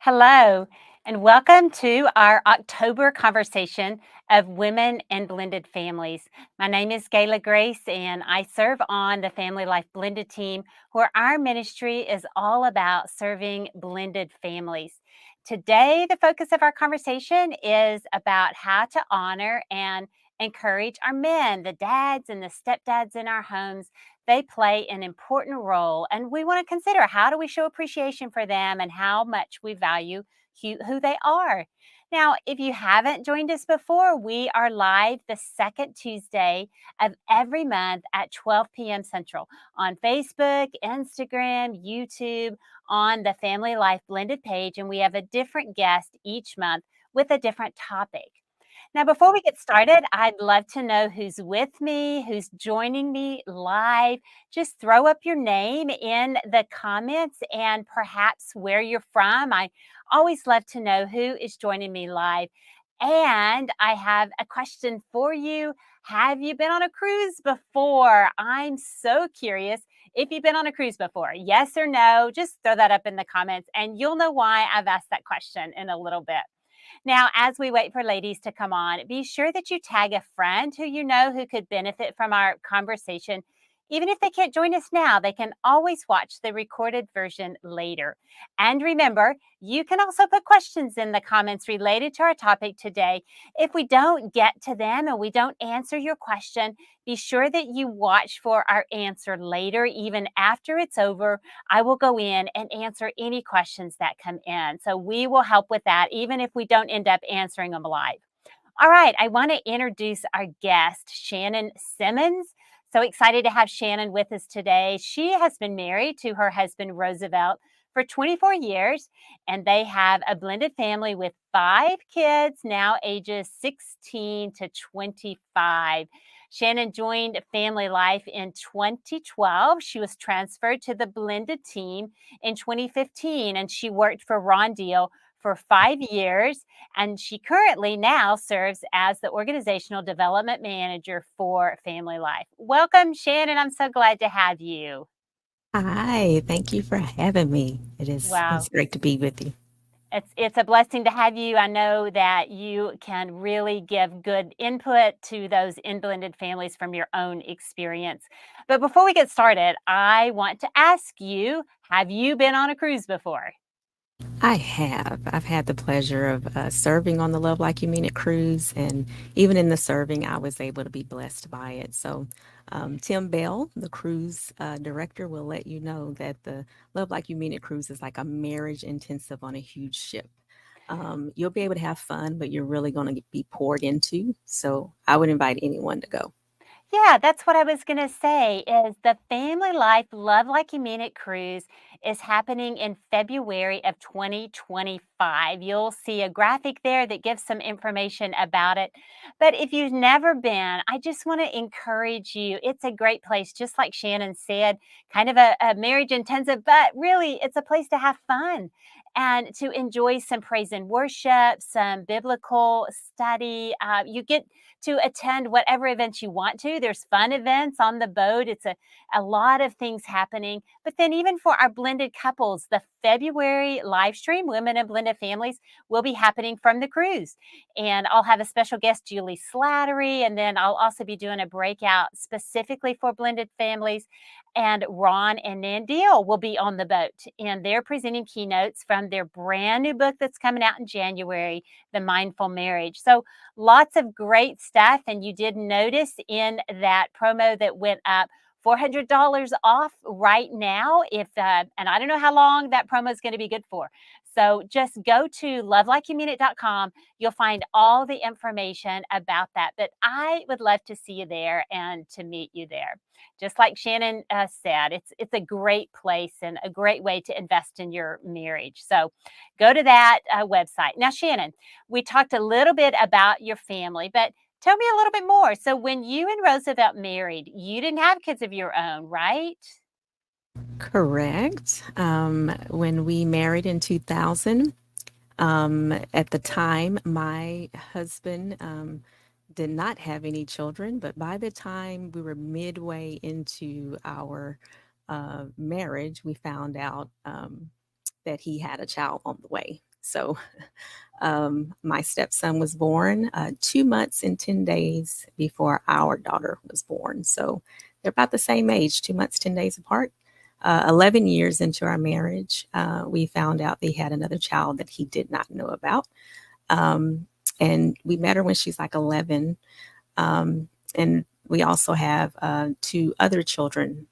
Hello, and welcome to our October conversation of women and blended families. My name is Gayla Grace, and I serve on the Family Life Blended team, where our ministry is all about serving blended families. Today, the focus of our conversation is about how to honor and encourage our men, the dads and the stepdads in our homes. They play an important role, and we want to consider how do we show appreciation for them and how much we value who they are. Now, if you haven't joined us before, we are live the second Tuesday of every month at 12 p.m. Central on Facebook, Instagram, YouTube, on the Family Life Blended page, and we have a different guest each month with a different topic. Now, before we get started, I'd love to know who's with me, who's joining me live. Just throw up your name in the comments and perhaps where you're from. I always love to know who is joining me live. And I have a question for you. Have you been on a cruise before? I'm so curious if you've been on a cruise before. Yes or no? Just throw that up in the comments and you'll know why I've asked that question in a little bit. Now, as we wait for ladies to come on, be sure that you tag a friend who you know who could benefit from our conversation. Even if they can't join us now, they can always watch the recorded version later. And remember, you can also put questions in the comments related to our topic today. If we don't get to them and we don't answer your question, be sure that you watch for our answer later, even after it's over. I will go in and answer any questions that come in. So we will help with that, even if we don't end up answering them live. All right, I want to introduce our guest, Shannon Simmons. So excited to have Shannon with us today. She has been married to her husband, Roosevelt, for 24 years, and they have a blended family with 5 kids, now ages 16 to 25. Shannon joined Family Life in 2012. She was transferred to the blended team in 2015, and she worked for Ron Deal for 5 years. And she currently now serves as the organizational development manager for Family Life. Welcome, Shannon. I'm so glad to have you. Hi, thank you for having me. It's Wow. great to be with you. It's a blessing to have you. I know that you can really give good input to those in blended families from your own experience. But before we get started, I want to ask you, have you been on a cruise before? I have. I've had the pleasure of serving on the Love Like You Mean It cruise, and even in the serving, I was able to be blessed by it. So, Tim Bell, the cruise director, will let you know that the Love Like You Mean It cruise is like a marriage intensive on a huge ship. You'll be able to have fun, but you're really going to be poured into. So, I would invite anyone to go. Yeah, that's what I was going to say is the Family Life Love Like You Mean It cruise is happening in February of 2025. You'll see a graphic there that gives some information about it. But if you've never been, I just want to encourage you. It's a great place, just like Shannon said, kind of a marriage intensive, but really it's a place to have fun and to enjoy some praise and worship, some biblical study. You get to attend whatever events you want to. There's fun events on the boat. It's a lot of things happening. But then, even for our blended couples, the February live stream, Women and Blended Families, will be happening from the cruise. And I'll have a special guest, Julie Slattery. And then I'll also be doing a breakout specifically for blended families. And Ron and Nan Deal will be on the boat. And they're presenting keynotes from their brand new book that's coming out in January, The Mindful Marriage. So lots of great stuff. And you did notice in that promo that went up $400 off right now. And I don't know how long that promo is going to be good for. So just go to lovelikeyoumeanit.com. You'll find all the information about that. But I would love to see you there and to meet you there. Just like Shannon said, it's a great place and a great way to invest in your marriage. So go to that website. Now, Shannon, we talked a little bit about your family, but tell me a little bit more. So when you and Roosevelt married, you didn't have kids of your own, right? Correct. When we married in 2000, at the time, my husband did not have any children, but by the time we were midway into our marriage, we found out that he had a child on the way. So my stepson was born 2 months and 10 days before our daughter was born. So they're about the same age, 2 months, 10 days apart. 11 years into our marriage, we found out they had another child that he did not know about. Um, and we met her when she's like 11. And we also have two other children,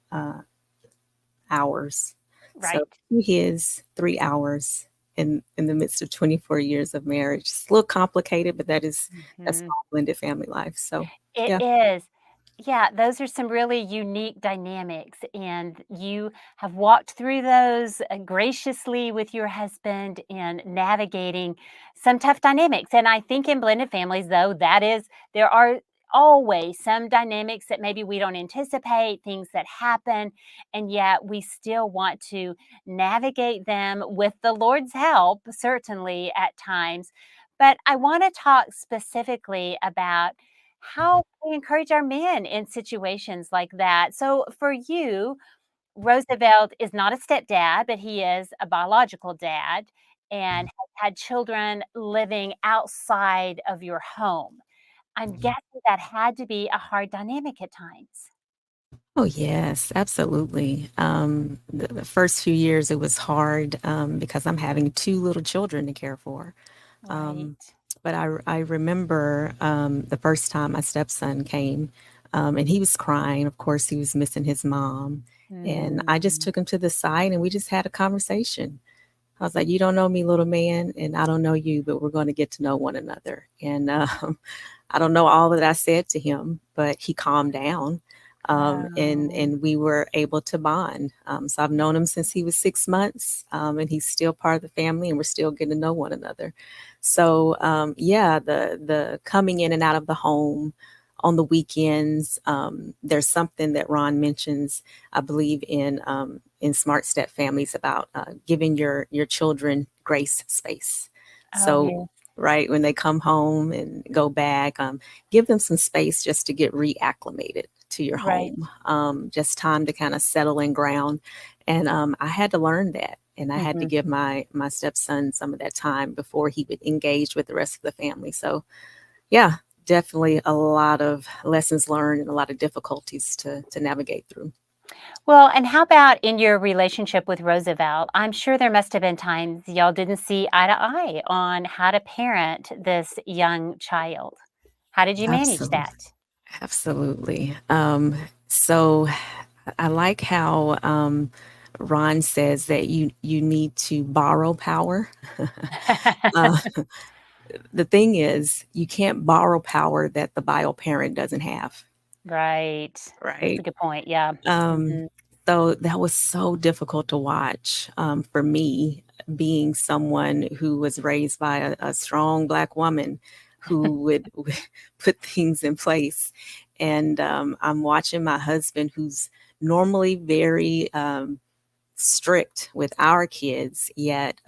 ours. So Right. two his, 3 hours in the midst of 24 years of marriage. It's a little complicated, but that's Mhm. all blended family life. So It yeah. is. Yeah, those are some really unique dynamics, and you have walked through those graciously with your husband in navigating some tough dynamics. And I think in blended families, though, there are always some dynamics that maybe we don't anticipate, things that happen, and yet we still want to navigate them with the Lord's help, certainly at times. But I want to talk specifically about how we encourage our men in situations like that. So for you, Roosevelt is not a stepdad, but he is a biological dad and has had children living outside of your home. I'm guessing that had to be a hard dynamic at times. Oh, yes, absolutely. The first few years it was hard because I'm having two little children to care for. Right. Um, but I remember the first time my stepson came, and he was crying. Of course, he was missing his mom. And I just Mm, took him to the side and we just had a conversation. I was like, "You don't know me, little man, and I don't know you, but we're going to get to know one another." And I don't know all that I said to him, but he calmed down, oh, and we were able to bond. So I've known him since he was 6 months, and he's still part of the family, and we're still getting to know one another. So yeah, the coming in and out of the home on the weekends. There's something that Ron mentions, I believe, in Smart Step Families about giving your children grace space. oh, So yeah, right when they come home and go back, give them some space just to get reacclimated to your right. home. Just time to kind of settle in ground. And I had to learn that. And I had to Mhm. give my stepson some of that time before he would engage with the rest of the family. So yeah, definitely a lot of lessons learned and a lot of difficulties to navigate through. Well, and how about in your relationship with Roosevelt? I'm sure there must have been times y'all didn't see eye to eye on how to parent this young child. How did you manage Absolutely. that? Absolutely. So I like how Ron says that you need to borrow power. Uh, the thing is, you can't borrow power that the bio parent doesn't have, Right. That's a right? good point. Yeah. Um, Mhm. so that was so difficult to watch for me, being someone who was raised by a strong Black woman who would put things in place. And I'm watching my husband, who's normally very strict with our kids, yet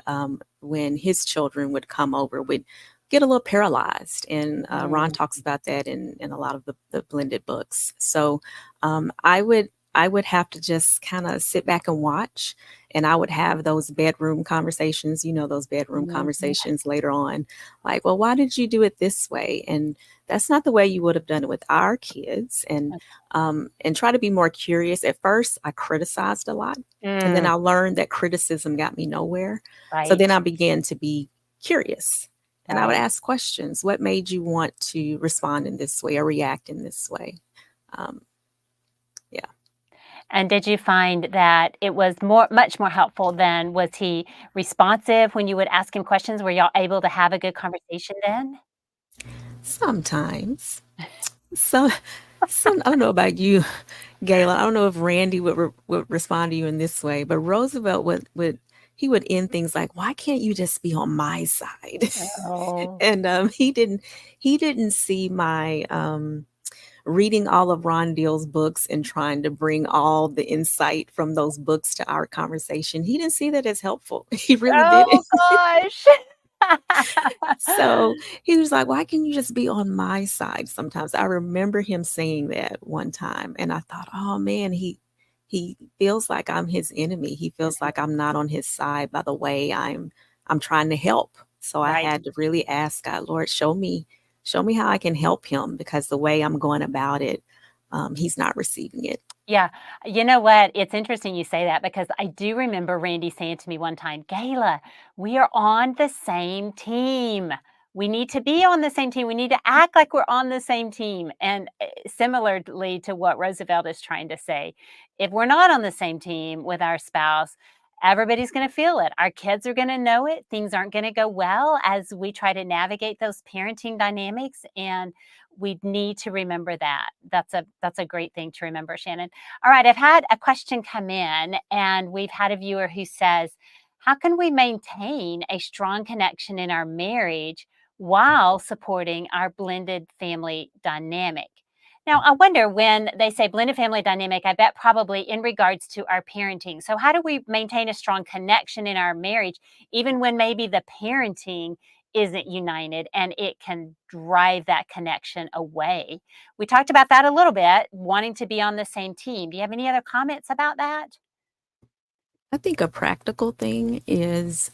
when his children would come over, would get a little paralyzed. And Ron Mm, talks about that in a lot of the blended books. So I would have to just kind of sit back and watch, and I would have those bedroom conversations, those bedroom mhm. conversations later on, like, well, why did you do it this way? And that's not the way you would have done it with our kids. And try to be more curious. At first, I criticized a lot, and then Mm, I learned that criticism got me nowhere. So then right. I began to be curious, and I would Right. ask questions. What made you want to respond in this way or react in this way? Um, yeah. And did you find that it was much more helpful then? Was he responsive when you would ask him questions? Were y'all able to have a good conversation then? Sometimes. So, I don't know about you, Gayla. I don't know if Randy would respond to you in this way, but Roosevelt would he would end things like, "Why can't you just be on my side?" Oh. And he didn't see my reading all of Ron Deal's books and trying to bring all the insight from those books to our conversation. He didn't see that as helpful. He really didn't. Oh gosh. So he was like, "Why can you just be on my side sometimes?" I remember him saying that one time, and I thought, "Oh man, he feels like I'm his enemy. He feels like I'm not on his side by the way I'm I'm trying to help. So I Right. had to really ask God, Lord, show me how I can help him because the way I'm going about it, he's not receiving it. Yeah. You know what? It's interesting you say that because I do remember Randy saying to me one time, Gayla, we are on the same team. We need to be on the same team. We need to act like we're on the same team. And similarly to what Roosevelt is trying to say, if we're not on the same team with our spouse, everybody's going to feel it. Our kids are going to know it. Things aren't going to go well as we try to navigate those parenting dynamics. And we need to remember that. That's a great thing to remember, Shannon. All right, I've had a question come in, and we've had a viewer who says, how can we maintain a strong connection in our marriage while supporting our blended family dynamic? Now, I wonder when they say blended family dynamic, I bet probably in regards to our parenting. So, how do we maintain a strong connection in our marriage, even when maybe the parenting isn't united and it can drive that connection away? We talked about that a little bit, wanting to be on the same team. Do you have any other comments about that? I think a practical thing is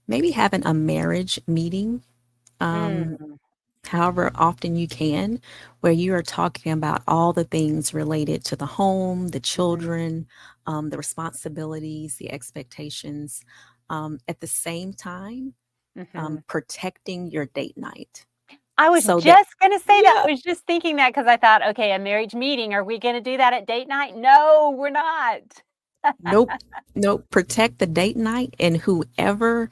maybe having a marriage meeting, um, Mm, however often you can, where you are talking about all the things related to the home, the mhm, children, the responsibilities, the expectations. At the same time, mhm. protecting your date night. I was So that, just gonna say that. yeah, I was just thinking that because I thought, "Okay, a marriage meeting, are we gonna do that at date night?" No, we're not. nope, nope. Protect the date night, and whoever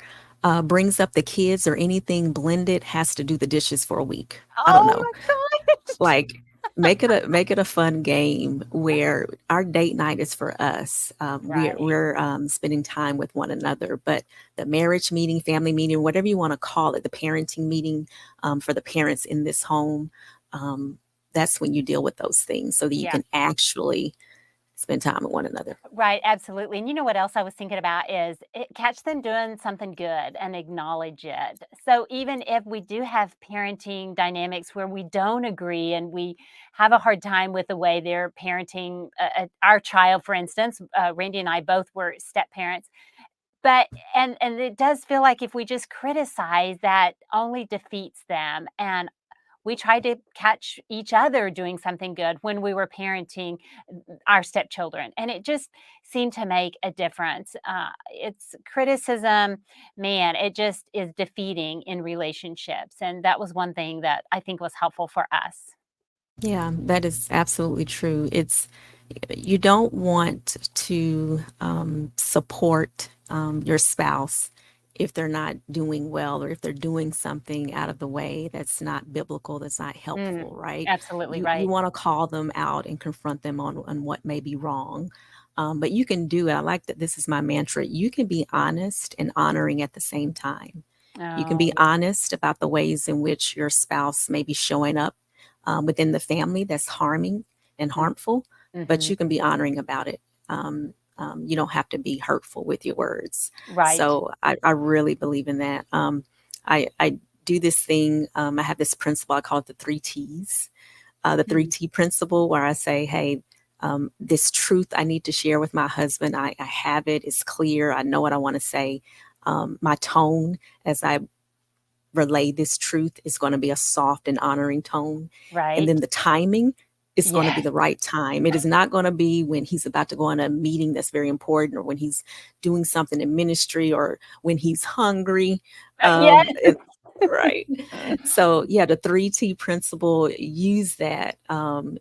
brings up the kids or anything blended has to do the dishes for a week. I don't Oh know. my gosh. Like, make it a fun game where our date night is for us. Right. We're spending time with one another. But the marriage meeting, family meeting, whatever you want to call it, the parenting meeting for the parents in this home. Um, that's when you deal with those things so that you Yeah. can actually spend time with one another. Right, absolutely. And you know what else I was thinking about is catch them doing something good and acknowledge it. So even if we do have parenting dynamics where we don't agree and we have a hard time with the way they're parenting our child, for instance, Randy and I both were step parents, but and it does feel like if we just criticize, that only defeats them. And we tried to catch each other doing something good when we were parenting our stepchildren, and it just seemed to make a difference. It's criticism, man, it just is defeating in relationships. And that was one thing that I think was helpful for us. Yeah, that is absolutely true. It's you don't want to support your spouse if they're not doing well or if they're doing something out of the way that's not biblical, that's not Mm, helpful, right? absolutely You right. want to call them out and confront them on what may be wrong. But you can do it. I like that this is my mantra. You can be honest and honoring at the same time. You can Oh, be honest about the ways in which your spouse may be showing up within the family that's harming and yeah. harmful, but Hmm. you can be honoring about it. You don't have to be hurtful with your words. Right. So I really believe in that. I do this thing. I have this principle. I call it the three T's. The three Mhm. T principle, where I say, hey, this truth I need to share with my husband, I have it. It's clear. I know what I want to say. My tone as I relay this truth is going to be a soft and honoring tone. And Right. then the timing is going to be Yes. the right time. It is not going to be when he's about to go on a meeting that's very important or when he's doing something in ministry or when he's hungry. Yes. Right. So yeah, the three T principle, use that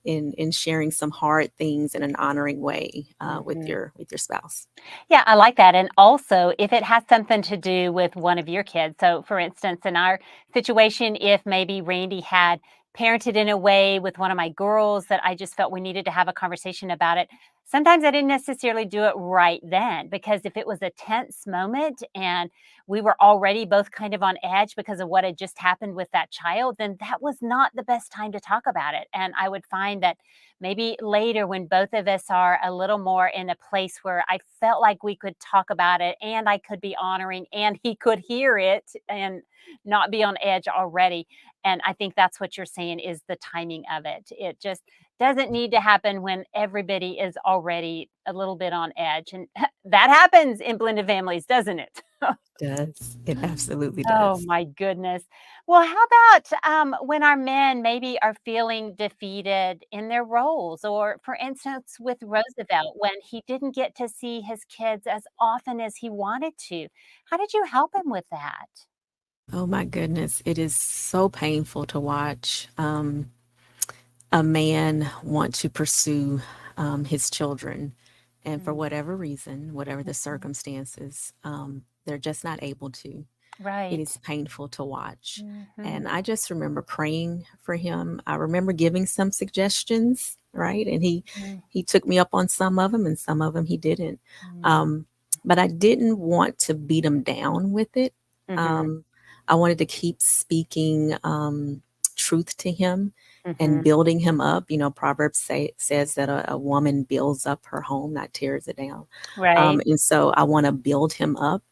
in sharing some hard things in an honoring way Mhm. with your spouse. Yeah, I like that. And also, if it has something to do with one of your kids. So, for instance, in our situation, if maybe Randy had parented in a way with one of my girls that I just felt we needed to have a conversation about it, sometimes I didn't necessarily do it right then because if it was a tense moment and we were already both kind of on edge because of what had just happened with that child, then that was not the best time to talk about it. And I would find that maybe later when both of us are a little more in a place where I felt like we could talk about it and I could be honoring and he could hear it and not be on edge already. And I think that's what you're saying is the timing of it. It just doesn't need to happen when everybody is already a little bit on edge. And that happens in blended families, doesn't it? Does. It absolutely Oh does. my goodness. Well, how about when our men maybe are feeling defeated in their roles? Or, for instance, with Roosevelt, when he didn't get to see his kids as often as he wanted to. How did you help him with that? Oh my goodness, it is so painful to watch. A man want to pursue his children, and for Mm, whatever reason, whatever the mhm. circumstances, they're just not able to. It Right. is painful to watch. Mhm. And I just remember praying for him. I remember giving some suggestions, right? And Mm, he took me up on some of them, and some of them he didn't. mm, Um, but I didn't want to beat him down with it. mhm, Um, I wanted to keep speaking truth to him and mhm. building him up. You know, Proverbs says that a woman builds up her home, not tears it down. Right. And so I want to build him up.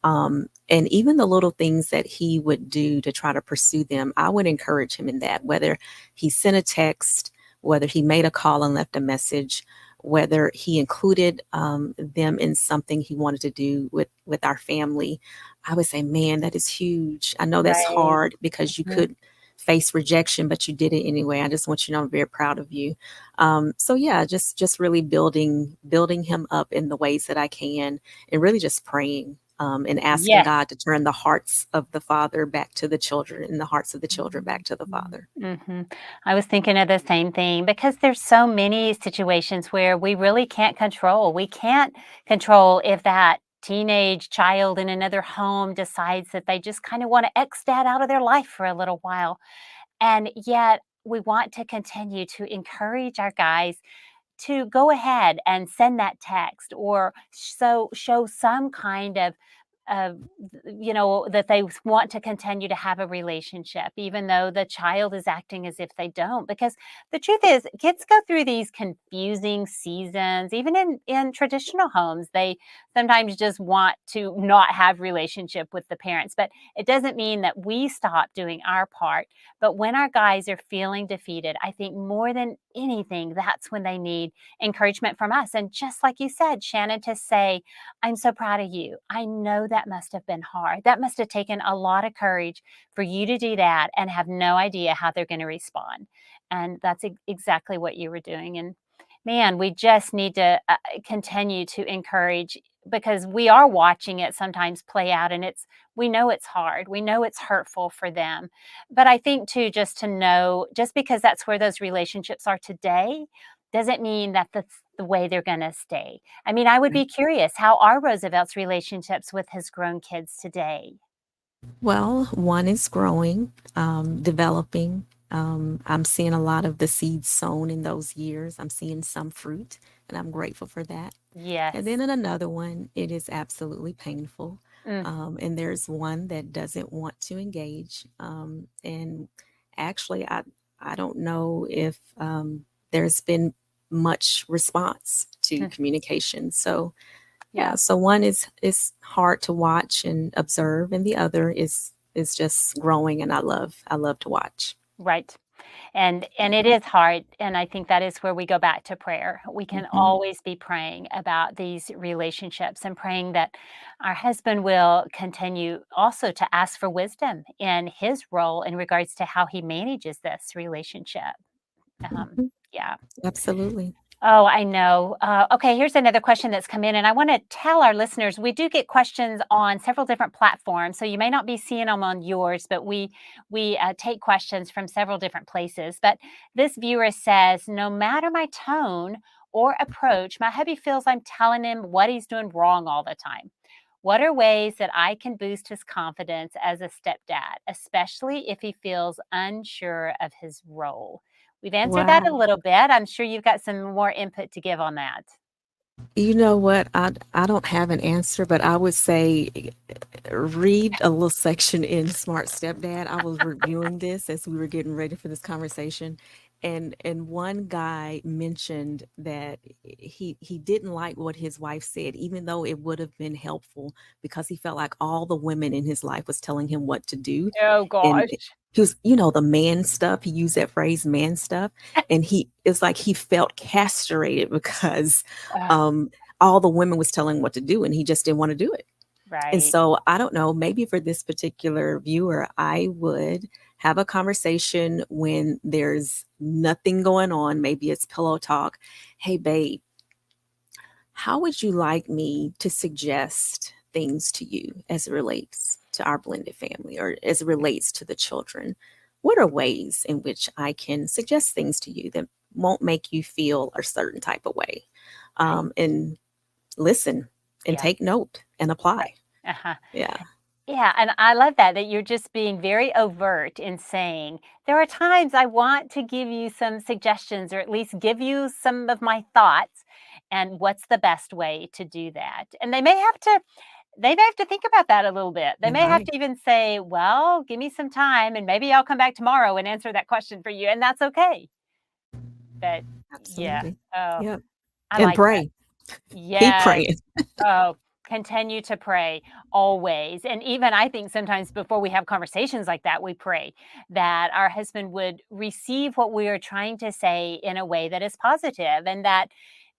And even the little things that he would do to try to pursue them, I would encourage him in that, whether he sent a text, whether he made a call and left a message, whether he included them in something he wanted to do with our family. I would say, man, that is huge. I know that's Right. hard because you Mhm. could face rejection, but you did it anyway. I just want you to know I'm very proud of you. So yeah, just really building him up in the ways that I can, and really just praying and asking Yes. God to turn the hearts of the father back to the children and the hearts of the children back to the Mhm, father. mhm. I was thinking of the same thing because there's so many situations where we really can't control. We can't control if that teenage child in another home decides that they just kind of want to X that out of their life for a little while. And yet we want to continue to encourage our guys to go ahead and send that text or show some kind of that they want to continue to have a relationship even though the child is acting as if they don't, because the truth is kids go through these confusing seasons even in traditional homes. They sometimes just want to not have relationship with the parents, but it doesn't mean that we stop doing our part. But when our guys are feeling defeated, I think more than anything that's when they need encouragement from us. And just like you said, Shannon, to say, I'm so proud of you. I know that must have been hard. That must have taken a lot of courage for you to do that and have no idea how they're going to respond. And that's exactly what you were doing. And man, we just need to continue to encourage, because we are watching it sometimes play out, and we know it's hard. We know it's hurtful for them. But I think too, just to know, just because that's where those relationships are today, doesn't mean that that's the way they're going to stay. I mean, I would be curious, how are Roosevelt's relationships with his grown kids today? Well, one is growing, developing. I'm seeing a lot of the seeds sown in those years. I'm seeing some fruit, and I'm grateful for that. And then Yes. in another one, it is absolutely painful. Mm, And there's one that doesn't want to engage. And actually, I don't know if there's been much response to mm, communication. So yeah, yeah, so one is hard to watch and observe, and the other is just growing, and I love to watch. right. And it is hard, and I think that is where we go back to prayer. We can Hmm. always be praying about these relationships and praying that our husband will continue also to ask for wisdom in his role in regards to how he manages this relationship. Hmm. Yeah. Absolutely. Oh, I know. Okay, here's another question that's come in, and I want to tell our listeners we do get questions on several different platforms. So you may not be seeing them on yours, but we take questions from several different places. But this viewer says, no matter my tone or approach, my hubby feels I'm telling him what he's doing wrong all the time. What are ways that I can boost his confidence as a stepdad, especially if he feels unsure of his role? We've answered that a Wow. little bit. I'm sure you've got some more input to give on that. You know what? I don't have an answer, but I would say read a little section in Smart Stepdad. I was reviewing this as we were getting ready for this conversation, and one guy mentioned that he didn't like what his wife said, even though it would have been helpful because he felt like all the women in his life was telling him what to do, Oh and gosh. he was, the man stuff. He used that phrase, man stuff, and it's like he felt castrated because Ugh, um all the women was telling him what to do, and he just didn't want to do it. And Right. so I don't know, maybe for this particular viewer, I would have a conversation when there's nothing going on. Maybe it's pillow talk. Hey, babe, how would you like me to suggest things to you as it relates to our blended family or as it relates to the children? What are ways in which I can suggest things to you that won't make you feel a certain type of way? Right. And listen and Yeah. take note and apply. Right. Uh-huh. Yeah. Yeah, and I love that you're just being very overt in saying, "There are times I want to give you some suggestions or at least give you some of my thoughts, and what's the best way to do that?" And they may have to think about that a little bit. They You're may have right. to even say, "Well, give me some time and maybe I'll come back tomorrow and answer that question for you," and that's okay. But yeah. Absolutely. Oh, Yep. I And like that. pray. Keep Yes. praying. Oh, continue to pray always. And even I think sometimes before we have conversations like that, we pray that our husband would receive what we are trying to say in a way that is positive and that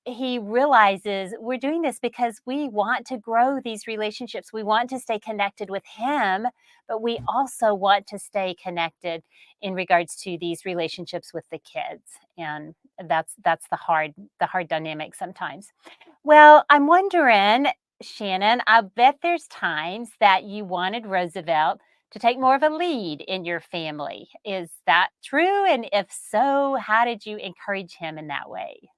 he realizes we're doing this because we want to grow these relationships. We want to stay connected with him, but we also want to stay connected in regards to these relationships with the kids. And that's the hard dynamic sometimes. Well, I'm wondering, Shannon, I bet there's times that you wanted Roosevelt to take more of a lead in your family. Is that true? And if so, how did you encourage him in that way?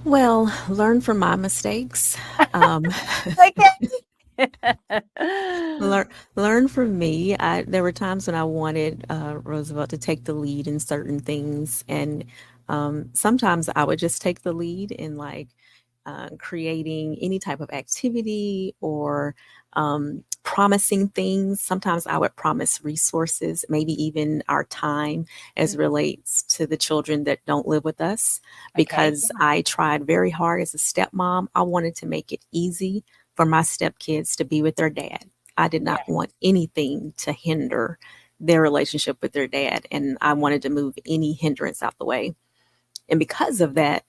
Well, learn from my mistakes. Um, Okay. learn from me. There were times when I wanted Roosevelt to take the lead in certain things, and sometimes I would just take the lead in like creating any type of activity or promising things. Sometimes I would promise resources, maybe even our time as relates to the children that don't live with us, Okay. because I tried very hard as a stepmom. I wanted to make it easy for my stepkids to be with their dad. I did not Yes. want anything to hinder their relationship with their dad, and I Mhm. wanted to move any hindrance out the way. And because of that,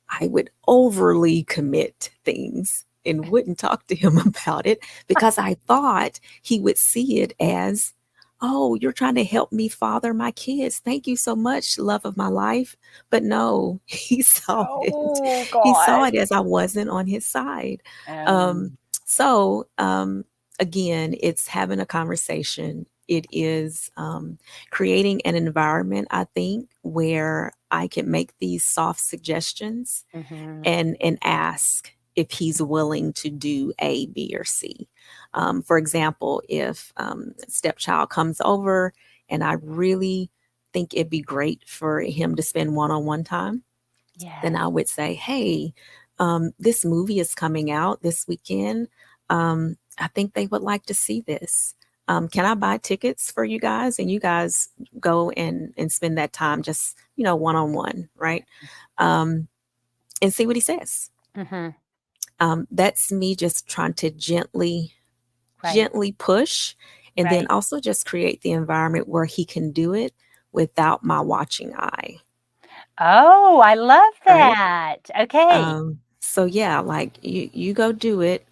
I would overly commit things and wouldn't talk to him about it because I thought he would see it as, oh, you're trying to help me father my kids. Thank you so much, love of my life. But no, he saw it. Oh He saw gosh. it as I wasn't on his side. Um, Um, so, again, it's having a conversation. It is creating an environment, I think, where I can make these soft suggestions mhm. and ask if he's willing to do A, B, or C. For example, if stepchild comes over and I really think it'd be great for him to spend one-on-one time, then Yes. I would say, hey, this movie is coming out this weekend. I think they would like to see this. Can I buy tickets for you guys? And you guys go and spend that time just, one on one, right? Um, and see what he says. Mhm. That's me just trying to gently, Right. gently push and then Right. also just create the environment where he can do it without my watching eye, Oh, I love right? that. Okay. So yeah, like you go do it.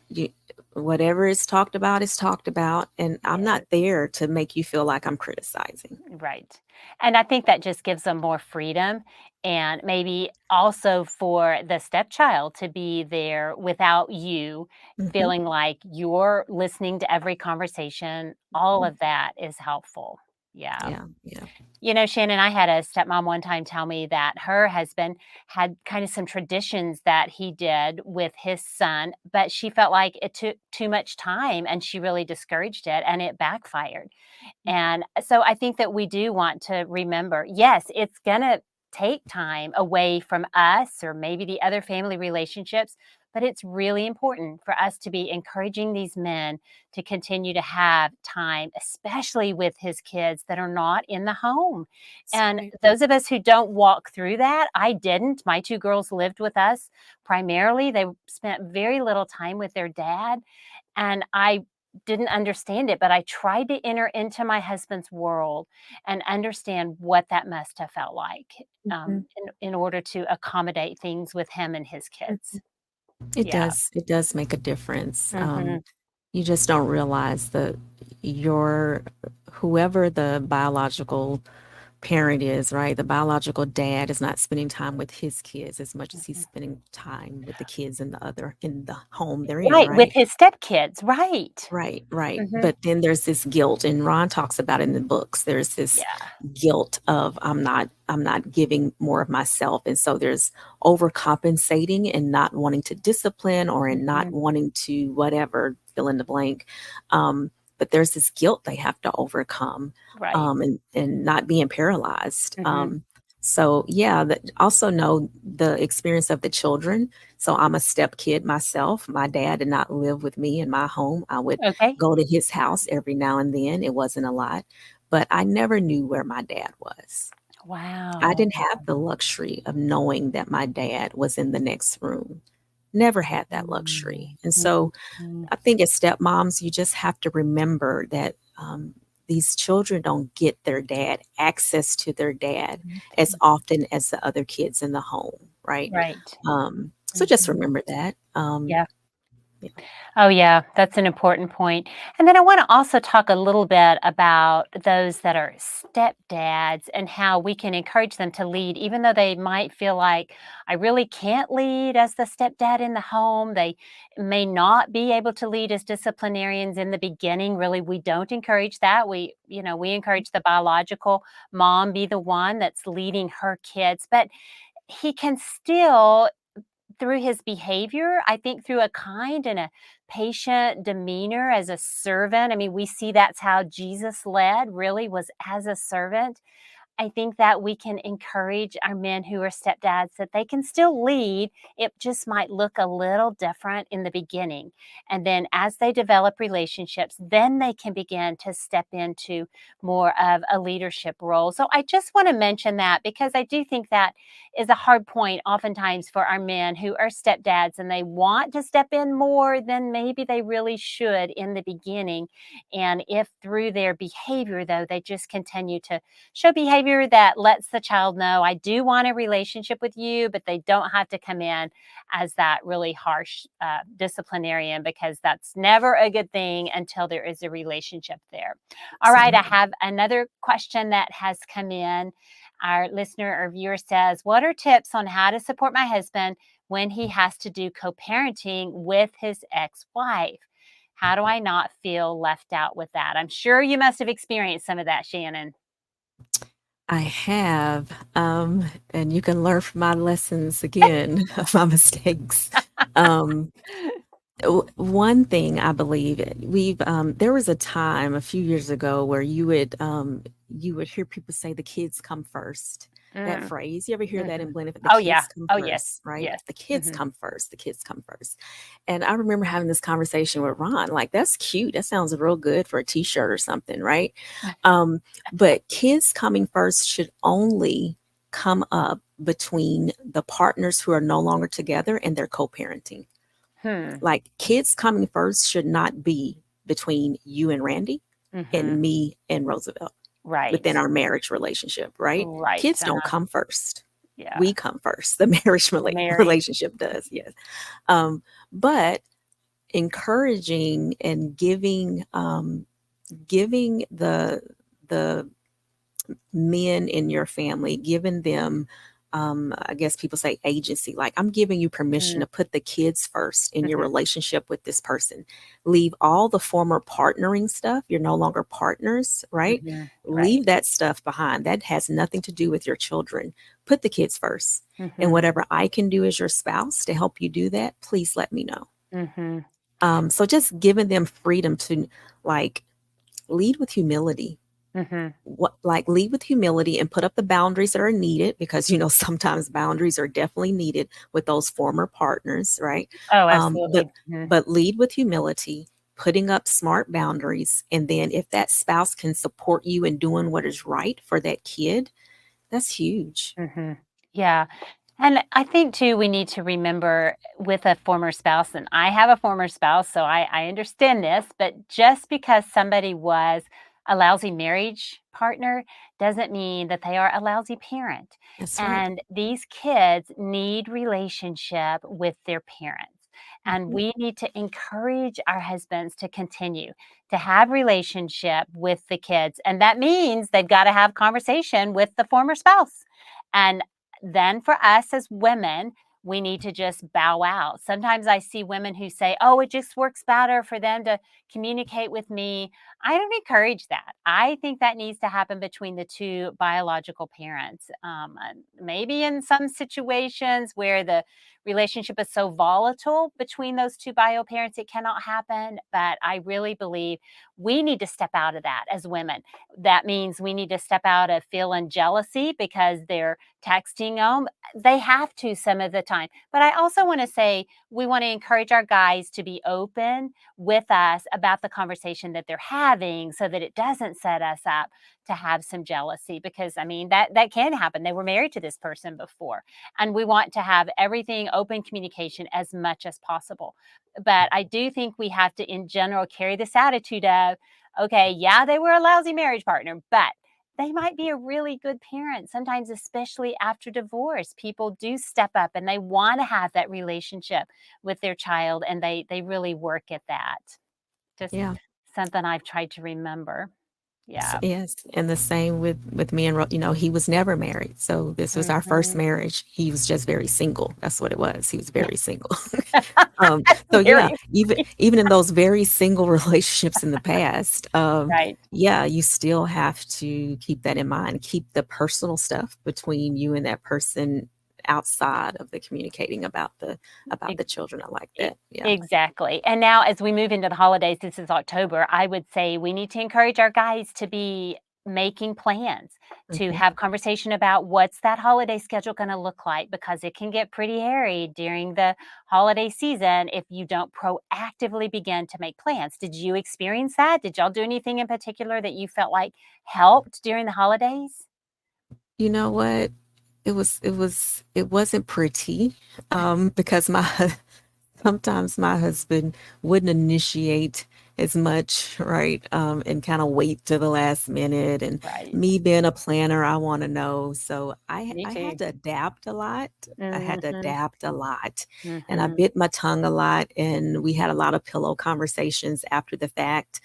Whatever is talked about is talked about, and I'm Yeah. not there to make you feel like I'm criticizing. Right. And I think that just gives them more freedom and maybe also for the stepchild to be there without you Hmm. feeling like you're listening to every conversation. All of that is helpful. Yeah. Yeah, yeah. Shannon, I had a stepmom one time tell me that her husband had kind of some traditions that he did with his son, but she felt like it took too much time and she really discouraged it and it backfired. And so I think that we do want to remember, yes, it's going to take time away from us or maybe the other family relationships, but it's really important for us to be encouraging these men to continue to have time, especially with his kids that are not in the home. That's And right. those of us who don't walk through that, I didn't. My two girls lived with us primarily. They spent very little time with their dad. And I didn't understand it, but I tried to enter into my husband's world and understand what that must have felt like, Mhm, in order to accommodate things with him and his kids. mhm. It Yeah. does. It does make a difference. Mhm. You just don't realize that your whoever the biological parent is, right? The biological dad is not spending time with his kids as much as he's Mhm. spending time with the kids in the home they're in, Right, with right? his stepkids, right. Right, right. Mhm. But then there's this guilt, and Ron talks about it in the books. There's this Yeah. guilt of I'm not giving more of myself. And so there's overcompensating and not wanting to discipline or in not Mhm. wanting to whatever, fill in the blank. But there's this guilt they have to overcome, Right. and not being paralyzed. Mhm. So yeah, that also know the experience of the children. So I'm a step kid myself. My dad did not live with me in my home. I would Okay. go to his house every now and then. It wasn't a lot, but I never knew where my dad was. I Wow. didn't have the luxury of knowing that my dad was in the next room. Never had that luxury. Mm. And so Mhm. I think as stepmoms, you just have to remember that these children don't get their dad access to their dad as Mhm. often as the other kids in the home, right? Right. So just Mhm. remember that. Yeah. Yeah, Oh, yeah, that's an important point. And then I want to also talk a little bit about those that are stepdads and how we can encourage them to lead, even though they might feel like, I really can't lead as the stepdad in the home. They may not be able to lead as disciplinarians in the beginning. Really, we don't encourage that. We encourage the biological mom be the one that's leading her kids, but he can still through his behavior, I think through a kind and a patient demeanor as a servant. I mean, we see that's how Jesus led, really, was as a servant. I think that we can encourage our men who are stepdads that they can still lead. It just might look a little different in the beginning. And then as they develop relationships, then they can begin to step into more of a leadership role. So I just want to mention that because I do think that is a hard point oftentimes for our men who are stepdads and they want to step in more than maybe they really should in the beginning. And if through their behavior, though, they just continue to show behavior that lets the child know, I do want a relationship with you, but they don't have to come in as that really harsh disciplinarian because that's never a good thing until there is a relationship there. All right, I absolutely. have another question that has come in. Our listener or viewer says, what are tips on how to support my husband when he has to do co parenting with his ex wife? How do I not feel left out with that? I'm sure you must have experienced some of that, Shannon. I have, and you can learn from my lessons again of my mistakes. Um, One thing I believe there was a time a few years ago where you would hear people say the kids come first. That Mm, phrase, you ever hear that in mhm. blended? The Oh, yeah. kids come Oh, yes. first, right? Yes. The kids Mhm. come first. The kids come first. And I remember having this conversation with Ron, like, that's cute. That sounds real good for a t-shirt or something, right? Um, but kids coming first should only come up between the partners who are no longer together and they're co-parenting. Hmm. Like, kids coming first should not be between you and Randy Mhm. and me and Roosevelt Right. within our marriage relationship, right? Right. Kids don't come first. Yeah. We come first. The marriage We're married. relationship does, yes. But encouraging and giving the men in your family, giving them, I guess people say agency, like, I'm giving you permission Mm, to put the kids first in your mhm, relationship with this person. Leave all the former partnering stuff. You're no longer partners, right? mhm. Right. Leave that stuff behind. That has nothing to do with your children. Put the kids first. And Mhm, whatever I can do as your spouse to help you do that, please let me know. mhm, So just giving them freedom to, like, lead with humility. mhm. What, like, lead with humility and put up the boundaries that are needed, because sometimes boundaries are definitely needed with those former partners, right? Oh, um but absolutely. Mhm, but lead with humility, putting up smart boundaries, and then if that spouse can support you in doing what is right for that kid, that's huge. mhm. Yeah. And I think too, we need to remember with a former spouse, and I have a former spouse, so I understand this, but just because somebody was a lousy marriage partner doesn't mean that they are a lousy parent. That's right. And these kids need relationship with their parents. and Mhm. we need to encourage our husbands to continue to have relationship with the kids, and that means they've got to have conversation with the former spouse. And then for us as women, we need to just bow out. Sometimes I see women who say, "Oh, it just works better for them to communicate with me." I don't encourage that. I think that needs to happen between the two biological parents. Maybe in some situations where the relationship is so volatile between those two bio parents, it cannot happen. But I really believe we need to step out of that as women. That means we need to step out of feeling jealousy because they're texting them. They have to some of the time. But I also want to say we want to encourage our guys to be open with us about the conversation that they're having so that it doesn't set us up to have some jealousy, because I mean that can happen. They were married to this person before, and we want to have everything open communication as much as possible. But I do think we have to in general carry this attitude of, okay, yeah, they were a lousy marriage partner, but they might be a really good parent. Sometimes, especially after divorce, people do step up and they want to have that relationship with their child, and they really work at that. Just Yeah. something I've tried to remember. Yeah. Yes, and the same with me and he was never married, so this was our first Mhm. marriage. He was just very single. That's what it was. He was very single. Um, so Very yeah, even in those very single relationships in the past, right. yeah, you still have to keep that in mind. Keep the personal stuff between you and that person outside of the communicating about the children. I like E that. Yeah. exactly, and now as we move into the holidays, this is October, I would say we need to encourage our guys to be making plans, to Mhm. have conversation about what's that holiday schedule gonna look like, because it can get pretty hairy during the holiday season if you don't proactively begin to make plans. Did you experience that? Did y'all do anything in particular that you felt like helped during the holidays? You know what? It wasn't pretty, because sometimes my husband wouldn't initiate as much, right? And kind of wait to the last minute. And Right. me being a planner, I want to know. So Me I had too. to adapt a lot. I had to Mhm. adapt a lot. And I Mhm. bit my tongue a lot. And we had a lot of pillow conversations after the fact.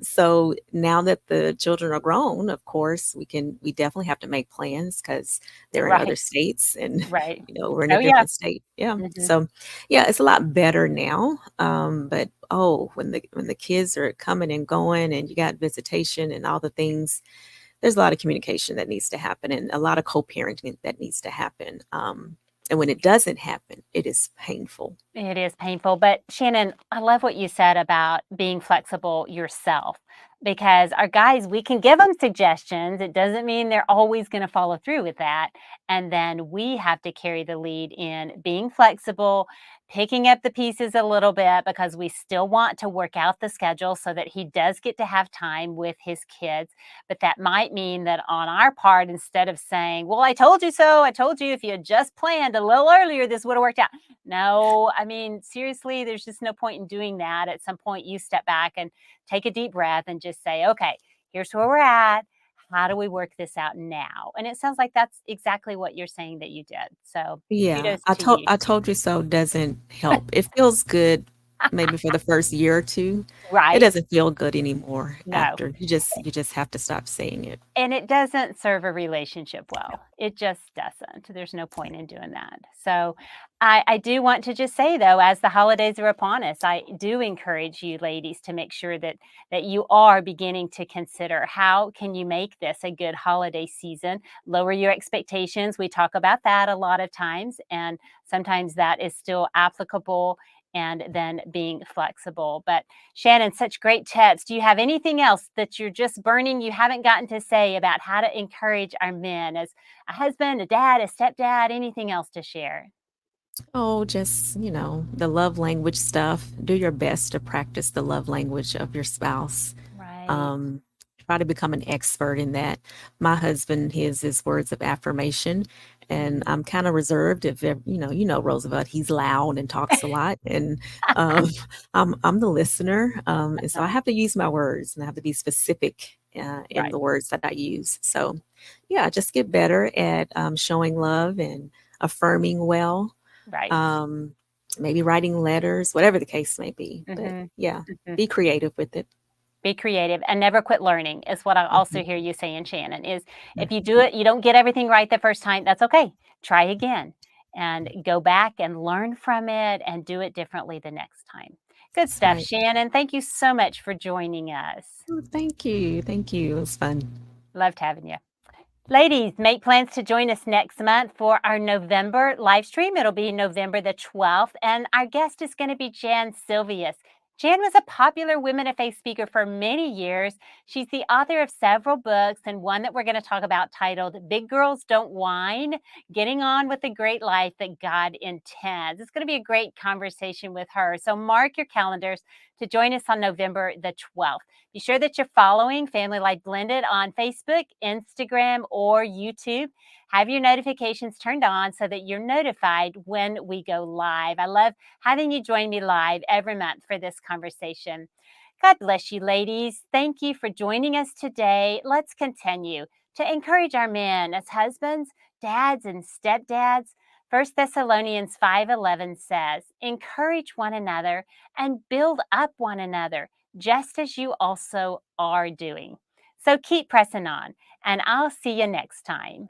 So now that the children are grown, of course, we definitely have to make plans because they're in other Right, states and right. we're in a Oh, yeah. different state. Yeah. Mhm. So yeah, it's a lot better now. But oh, when the kids are coming and going and you got visitation and all the things, there's a lot of communication that needs to happen and a lot of co-parenting that needs to happen. And when it doesn't happen, it is painful. It is painful, but Shannon, I love what you said about being flexible yourself, because our guys, we can give them suggestions. It doesn't mean they're always going to follow through with that. And then we have to carry the lead in being flexible, picking up the pieces a little bit, because we still want to work out the schedule so that he does get to have time with his kids. But that might mean that on our part, instead of saying, "Well, I told you so, I told you if you had just planned a little earlier, this would have worked out." No, I mean, seriously, there's just no point in doing that. At some point, you step back and take a deep breath and just say, okay, here's where we're at. How do we work this out now? And it sounds like that's exactly what you're saying that you did. So Yeah, kudos to you. I told you so doesn't help. It feels good maybe for the first year or 2. It Right? doesn't feel good anymore No. after. You just have to stop saying it. And it doesn't serve a relationship well. It just doesn't. There's no point in doing that. So I do want to just say though, as the holidays are upon us, I do encourage you ladies to make sure that you are beginning to consider how can you make this a good holiday season. Lower your expectations. We talk about that a lot of times, and sometimes that is still applicable, and then being flexible. But Shannon, such great tips. Do you have anything else that you're just burning you haven't gotten to say about how to encourage our men as a husband, a dad, a stepdad, anything else to share? Oh, just, the love language stuff. Do your best to practice the love language of your spouse. Right. Um, Try to become an expert in that. My husband, his is words of affirmation, and Mhm. I'm kind of reserved. You know Roosevelt, he's loud and talks a lot, and um, I'm the listener, and so I Uh, have to use my words and I have to be specific in right. the words that I use. So, yeah, just get better at showing love and affirming well. Right. um, maybe writing letters, whatever the case may be. But Mhm. yeah, Mhm. be creative with it. Be creative and never quit learning is what I Mhm. also hear you saying, Shannon, is if you Mhm. do it, you don't get everything right the first time, that's okay. Try again and go back and learn from it and do it differently the next time. Good That's stuff, right. Shannon. Thank you so much for joining us. Oh, thank you. Thank you. It was fun. Loved having you. Ladies, make plans to join us next month for our November live stream. It'll be November the 12th, and our guest is going to be Jan Silvius. Jan was a popular Women of Faith speaker for many years. She's the author of several books, and one that we're going to talk about titled Big Girls Don't Whine, Getting On with the Great Life That God Intends. It's going to be a great conversation with her. So mark your calendars to join us on November the 12th. Be sure that you're following Family Life Blended on Facebook, Instagram, or YouTube. Have your notifications turned on so that you're notified when we go live. I love having you join me live every month for this conversation. God bless you, ladies. Thank you for joining us today. Let's continue to encourage our men as husbands, dads, and stepdads. 1 Thessalonians 5:11 says, encourage one another and build up one another, just as you also are doing. So keep pressing on, and I'll see you next time.